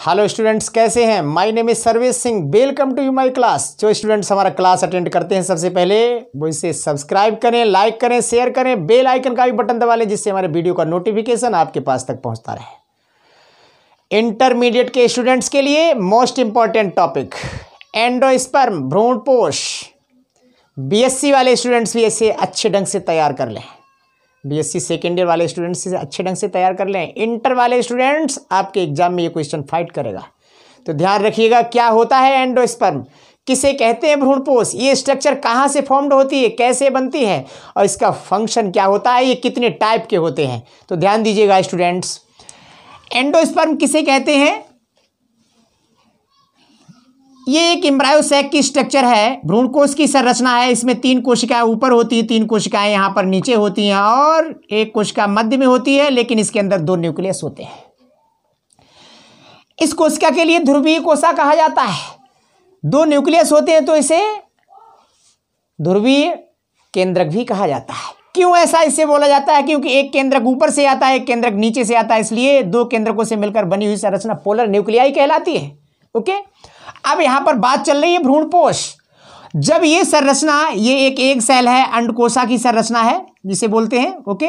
Hello students, कैसे हैं? My name is Sarvesh Singh. Welcome to you my class. जो students हमारा क्लास अटेंड करते हैं सबसे पहले वो इसे सब्सक्राइब करें, लाइक करें, शेयर करें, बेल आइकन का भी बटन दबा लें जिससे हमारे वीडियो का नोटिफिकेशन आपके पास तक पहुंचता रहे। इंटरमीडिएट के स्टूडेंट्स के लिए मोस्ट इंपॉर्टेंट टॉपिक एंडोस्पर्म, भ्रूणपोष। बीएससी वाले स्टूडेंट्स भी इसे अच्छे ढंग से तैयार कर लें। बीएससी सेकेंड ईयर वाले स्टूडेंट्स इसे अच्छे ढंग से तैयार कर लें। इंटर वाले स्टूडेंट्स आपके एग्जाम में ये क्वेश्चन फाइट करेगा, तो ध्यान रखिएगा। क्या होता है एंडोस्पर्म, किसे कहते हैं भ्रूणपोष, ये स्ट्रक्चर कहाँ से फॉर्म्ड होती है, कैसे बनती है और इसका फंक्शन क्या होता है, ये कितने टाइप के होते हैं। तो ध्यान दीजिएगा स्टूडेंट्स, एंडोस्पर्म किसे कहते हैं? ये एक एम्ब्रायो सैक की स्ट्रक्चर है, भ्रूणकोष की संरचना है। इसमें 3 कोशिकाएं ऊपर होती हैं, 3 कोशिकाएं यहाँ पर नीचे होती हैं और 1 कोशिका मध्य में होती है, लेकिन इसके अंदर 2 न्यूक्लियस होते हैं। इस कोशिका के लिए ध्रुवीय कोशिका कहा जाता है। 2 न्यूक्लियस होते हैं तो इसे ध्रुवीय केंद्रक भी कहा जाता है। क्यों ऐसा इसे बोला जाता है? क्योंकि एक केंद्रक ऊपर से आता है, एक केंद्रक नीचे से आता है, इसलिए 2 केंद्रकों से मिलकर बनी हुई संरचना पोलर न्यूक्लियाई कहलाती है। ओके, अब यहां पर बात चल रही है भ्रूणपोष। जब ये संरचना, ये एक एग सेल है, अंडकोशा की संरचना है जिसे बोलते हैं। ओके,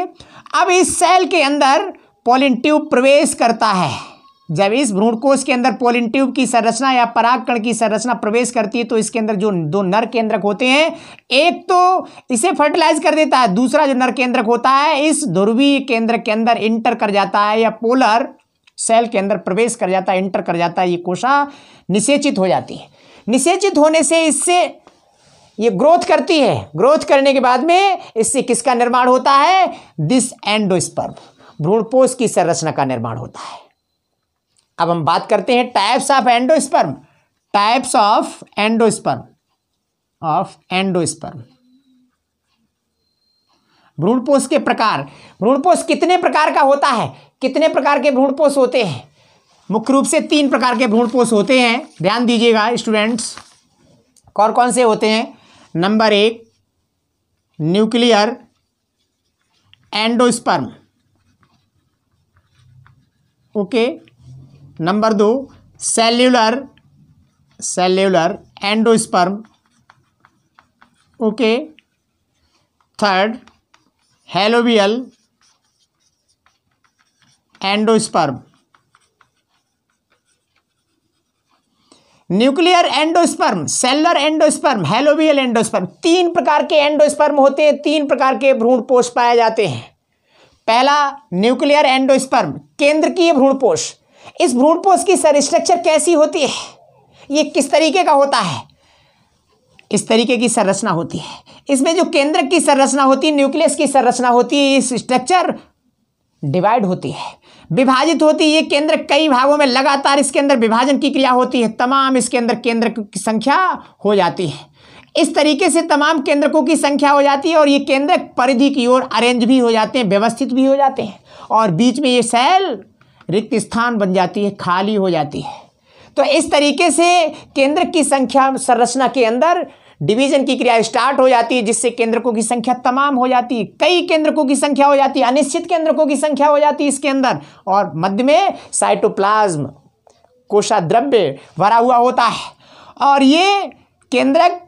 अब इस सेल के अंदर पॉलिन ट्यूब प्रवेश करता है। जब इस भ्रूणकोष के अंदर पॉलिन ट्यूब की संरचना या परागकण की संरचना प्रवेश करती है तो इसके अंदर जो 2 नर केंद्रक होते हैं, एक तो इसे फर्टिलाइज कर देता है, दूसरा जो नर केंद्रक होता है इस ध्रुवीय केंद्रक के अंदर इंटर कर जाता है या पोलर सेल के अंदर प्रवेश कर जाता है, इंटर कर जाता है। ये कोशिका निषेचित हो जाती है। निषेचित होने से इससे ये ग्रोथ करती है। ग्रोथ करने के बाद में इससे किसका निर्माण होता है? दिस एंडोस्पर्म, भ्रूणपोष की संरचना का निर्माण होता है। अब हम बात करते हैं types of endosperm. Types of endosperm, भ्रूणपोष के प्रकार। भ्रूणपोष कितने प्रकार का होता है? कितने प्रकार के भ्रूणपोष होते हैं? मुख्य रूप से 3 प्रकार के भ्रूणपोष होते हैं। ध्यान दीजिएगा स्टूडेंट्स, कौन कौन से होते हैं? Number 1 nuclear endosperm. Okay, number 2 cellular endosperm. Okay, third helobial endosperm. Nuclear endosperm, cellular endosperm, helobial endosperm, 3 प्रकार के एंडोस्पर्म होते हैं। 3 प्रकार के भ्रूणपोष पाए जाते हैं। पहला न्यूक्लियर एंडोस्पर्म, केंद्रकीय भ्रूणपोष। इस भ्रूणपोष की सेल स्ट्रक्चर कैसी होती है? ये किस तरीके का होता है? इस तरीके की संरचना होती है। इसमें जो केंद्रक की संरचना होती है, न्यूक्लियस की संरचना होती है, इस स्ट्रक्चर डिवाइड होती है, विभाजित होती है। ये केंद्र कई भागों में लगातार इसके अंदर विभाजन की क्रिया होती है। तमाम इसके अंदर केंद्रकों की संख्या हो जाती है। इस तरीके से तमाम केंद्रकों की संख्या हो जाती है और ये केंद्रक परिधि की ओर अरेंज भी हो जाते हैं, व्यवस्थित भी हो जाते हैं और बीच में ये सेल रिक्त स्थान बन जाती है, खाली हो जाती है। तो इस तरीके से केंद्रक की संख्या संरचना के अंदर डिवीजन की क्रिया स्टार्ट हो जाती है, जिससे केंद्रकों की संख्या तमाम हो जाती है। कई केंद्रकों की संख्या हो जाती है, अनिश्चित केंद्रकों की संख्या हो जाती है इसके अंदर, और मध्य में साइटोप्लाज्म कोशिका द्रव्य भरा हुआ होता है और ये केंद्रक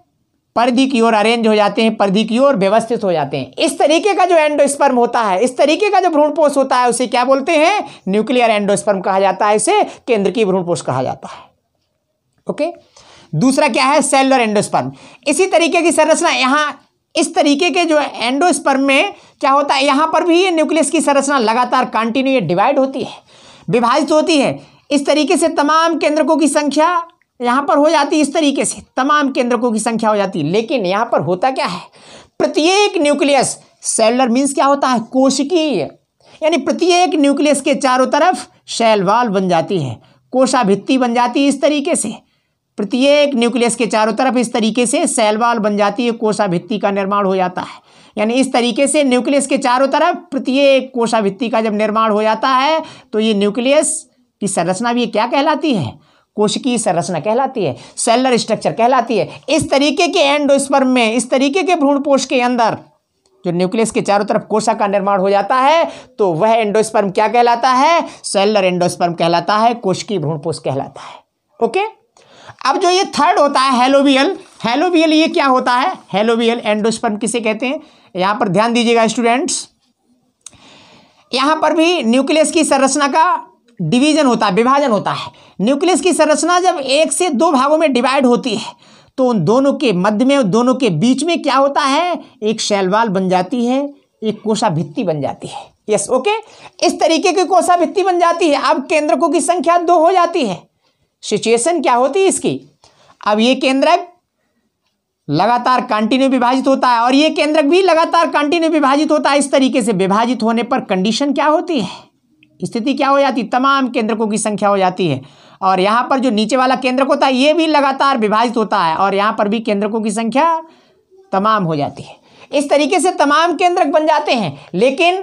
परिधि की ओर अरेंज हो जाते हैं, परिधि की ओर व्यवस्थित हो जाते हैं। इस तरीके का जो एंडोस्पर्म होता है, इस तरीके का जो भ्रूणपोष होता है, उसे क्या बोलते हैं? न्यूक्लियर एंडोस्पर्म कहा जाता है। इसे केंद्रकीय भ्रूणपोष कहा जाता है। ओके, दूसरा क्या है? Cellular endosperm. इसी तरीके की संरचना यहाँ इस तरीके के जो एंडोस्पर्म में क्या होता है, यहाँ पर भी ये न्यूक्लियस की संरचना लगातार कंटिन्यू डिवाइड होती है, विभाजित होती है। इस तरीके से तमाम केंद्रकों की संख्या यहाँ पर हो जाती है। इस तरीके से तमाम केंद्रकों की संख्या हो जाती है। लेकिन यहाँ पर होता क्या है? प्रत्येक न्यूक्लियस, सेलुलर मीन्स क्या होता है? कोशिकीय, यानी प्रत्येक न्यूक्लियस के चारों तरफ सेल वॉल बन जाती है, कोशा भित्ति बन जाती है। इस तरीके से प्रत्येक न्यूक्लियस के चारों तरफ इस तरीके से सेल वॉल बन जाती है, कोशा भित्ति का निर्माण हो जाता है। यानी इस तरीके से न्यूक्लियस के चारों तरफ प्रत्येक कोशा भित्ति का जब निर्माण हो जाता है तो ये न्यूक्लियस की संरचना भी क्या कहलाती है? कोशिकीय संरचना कहलाती है, सेलुलर स्ट्रक्चर कहलाती है। इस तरीके के एंडोस्पर्म में, इस तरीके के भ्रूणपोष के अंदर जो न्यूक्लियस के चारों तरफ कोशा का निर्माण हो जाता है, तो वह एंडोस्पर्म क्या कहलाता है? सेलुलर एंडोस्पर्म कहलाता है, कोशिकीय भ्रूणपोष कहलाता है। ओके, अब जो ये थर्ड होता है हेलोवियल, हेलोवियल ये क्या होता है? हेलोवियल एंडोस्पर्म किसे कहते हैं? यहां पर ध्यान दीजिएगा स्टूडेंट्स, यहां पर भी न्यूक्लियस की संरचना का डिवीजन होता है, विभाजन होता है। न्यूक्लियस की संरचना जब एक से दो भागों में डिवाइड होती है तो उन दोनों के मध्य में, उन दोनों के बीच में क्या होता है? एक शेल वॉल बन जाती है, एक कोशा भित्ति बन जाती है। यस, ओके, इस तरीके की कोशा भित्ति बन जाती है। अब केंद्रकों की संख्या 2 हो जाती है। सिचुएशन क्या होती है इसकी? अब ये केंद्रक लगातार कंटिन्यू विभाजित होता है और ये केंद्रक भी लगातार कंटिन्यू विभाजित होता है। इस तरीके से विभाजित होने पर कंडीशन क्या होती है? स्थिति क्या हो जाती है? तमाम केंद्रकों की संख्या हो जाती है। और यहाँ पर जो नीचे वाला केंद्रक होता है ये भी लगातार विभाजित होता है और यहाँ पर भी केंद्रकों की संख्या तमाम हो जाती है। इस तरीके से तमाम केंद्रक बन जाते हैं, लेकिन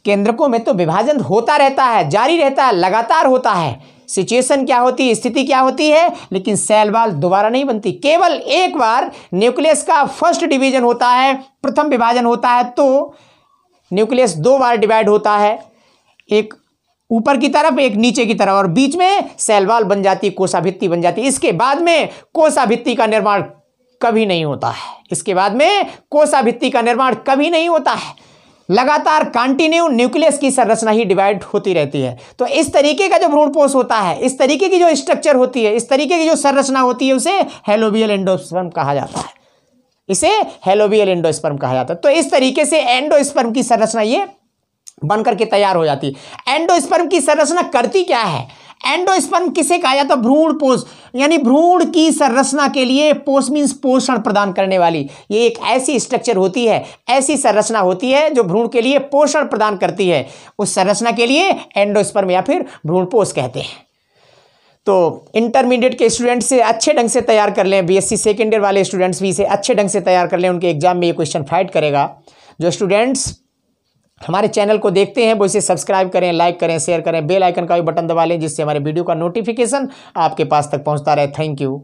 केंद्रकों में तो विभाजन होता रहता है, जारी रहता है, लगातार होता है। सिचुएशन क्या होती है? स्थिति क्या होती है? लेकिन सेल वॉल दोबारा नहीं बनती। केवल एक बार न्यूक्लियस का फर्स्ट डिवीजन होता है, प्रथम विभाजन होता है, तो न्यूक्लियस 2 बार डिवाइड होता है, एक ऊपर की तरफ, एक नीचे की तरफ, और बीच में सेल वॉल बन जाती है, कोशा भित्ति बन जाती है। इसके बाद में कोशा भित्ति का निर्माण कभी नहीं होता है। इसके बाद में कोशा भित्ति का निर्माण कभी नहीं होता है। लगातार कंटिन्यू न्यूक्लियस की संरचना ही डिवाइड होती रहती है। तो इस तरीके का जो भ्रूणपोष होता है, इस तरीके की जो स्ट्रक्चर होती है, इस तरीके की जो संरचना होती है, उसे हेलोवियल एंडोस्पर्म कहा जाता है। इसे हेलोवियल एंडोस्पर्म कहा जाता है। तो इस तरीके से एंडोस्पर्म की संरचना ये बनकर के तैयार हो जाती है। एंडोस्पर्म की संरचना करती क्या है? एंडोस्पर्म किसे कहा जाता है? भ्रूणपोष, यानी भ्रूण की संरचना के लिए, पोष मीन्स पोषण प्रदान करने वाली, ये एक ऐसी स्ट्रक्चर होती है, ऐसी संरचना होती है जो भ्रूण के लिए पोषण प्रदान करती है। उस संरचना के लिए एंडोस्पर्म या फिर भ्रूणपोष कहते हैं। तो इंटरमीडिएट के स्टूडेंट से अच्छे ढंग से तैयार कर लें, बीएससी सेकेंड ईयर वाले स्टूडेंट्स भी इसे अच्छे ढंग से तैयार कर लें, उनके एग्जाम में ये क्वेश्चन फाइट करेगा। जो स्टूडेंट्स हमारे चैनल को देखते हैं वो इसे सब्सक्राइब करें, लाइक करें, शेयर करें, बेल आइकन का भी बटन दबा लें, जिससे हमारे वीडियो का नोटिफिकेशन आपके पास तक पहुंचता रहे। Thank you.